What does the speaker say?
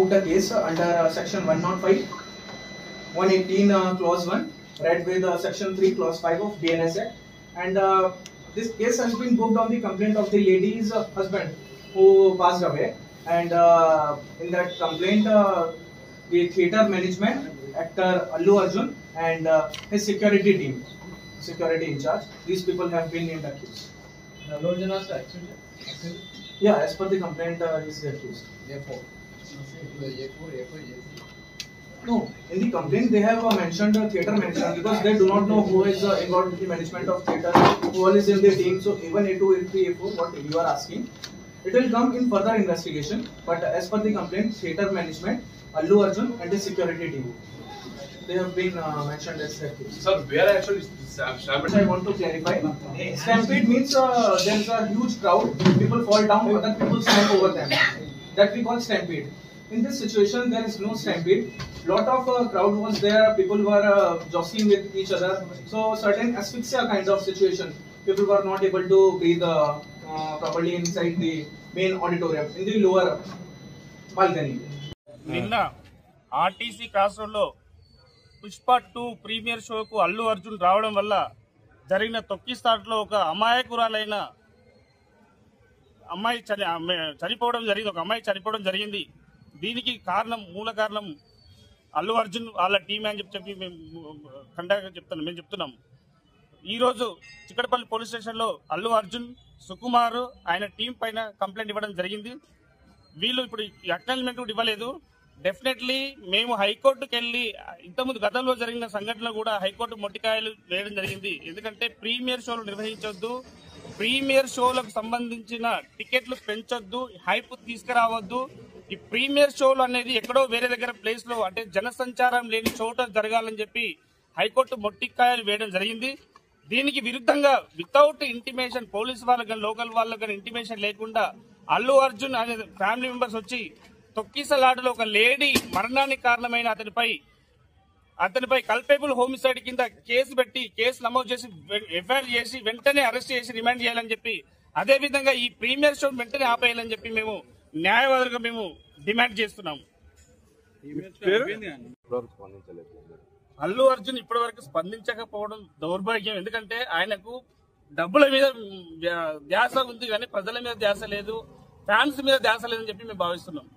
booked a case under section 105, 118 clause 1, read with section 3 clause 5 of BNS Act, and this case has been booked on the complaint of the lady's husband who passed away, and in that complaint the theatre management, actor Allu Arjun, and his security team, security in charge, these people have been named accused. Allu Arjun was accused? Yeah, as per the complaint, he is accused. A4. No, in the complaint they have mentioned theatre management because they do not know who is involved in the management of theatre, who all is in the team. So even A2, A3, A4, what you are asking, it will come in further investigation. But as per the complaint, theatre management, Allu Arjun and the security team, they have been mentioned as accused. Sir, where actually stampede? I want to clarify. Stampede means there is a huge crowd, people fall down, other people stamp over them. That we call stampede. In this situation, there is no stampede. Lot of crowd was there. People were jostling with each other. So certain asphyxia kind of situation. People were not able to breathe properly inside the main auditorium in the lower balcony. నిన్న RTC cross road లో Pushpa 2 premier షోకు Allu Arjun రావడం వల్ల జరిగిన తొక్కిస్తాట్లో ఒక అమాయకురాలైన అమ్మాయి చనిపోవడం జరిగింది. ఒక అమ్మాయి చనిపోవడం జరిగింది. దీనికి మూల కారణం అల్లు అర్జున్ వాళ్ళ టీం అని చెప్పి మేము చెప్తున్నాం. ఈరోజు చిక్కడపల్లి పోలీస్ స్టేషన్లో అల్లు అర్జున్, సుకుమార్ ఆయన టీం పైన కంప్లైంట్ ఇవ్వడం జరిగింది. వీళ్ళు ఇప్పుడు అక్నాలజ్మెంట్ కూడా ఇవ్వలేదు. డెఫినెట్లీ మేము హైకోర్టుకు వెళ్ళి ఇంతకుముందు గతంలో జరిగిన సంఘటనలు కూడా హైకోర్టు మొట్టికాయలు వేయడం జరిగింది. ఎందుకంటే ప్రీమియర్ షోలు నిర్వహించొద్దు, ప్రీమియర్ షోలకు సంబంధించిన టికెట్లు పెంచొద్దు, హైప్ తీసుకురావద్దు. ఈ ప్రీమియర్ షోలు అనేది ఎక్కడో వేరే దగ్గర ప్లేస్ లో అంటే జనసంచారం లేని చోట జరగాలని చెప్పి హైకోర్టు మొట్టికాయలు వేయడం జరిగింది. దీనికి విరుద్ధంగా వితౌట్ ఇంటిమేషన్ పోలీస్ వాళ్ళకి కానీ లోకల్ వాళ్ళకి కానీ ఇంటిమేషన్ లేకుండా అల్లు అర్జున్ అనే ఫ్యామిలీ మెంబర్స్ వచ్చి తొక్కిసలాటలో ఒక లేడీ మరణానికి కారణమైన అతనిపై కల్పేబుల్ హోమిసైడ్ కింద కేసు పెట్టి కేసు నమోదు చేసి ఎఫ్ఐఆర్ చేసి వెంటనే అరెస్ట్ చేసి రిమాండ్ చేయాలని చెప్పి, అదేవిధంగా ఈ ప్రీమియర్ షో వెంటనే ఆపేయాలని చెప్పి మేము న్యాయవాదులుగా మేము డిమాండ్ చేస్తున్నాము. అల్లు అర్జున్ ఇప్పటి వరకు స్పందించకపోవడం దౌర్భాగ్యం. ఎందుకంటే ఆయనకు డబ్బుల మీద ధ్యాస ఉంది కానీ ప్రజల మీద ధ్యాస లేదు, ఫ్యాన్స్ మీద ధ్యాస లేదని చెప్పి మేము భావిస్తున్నాం.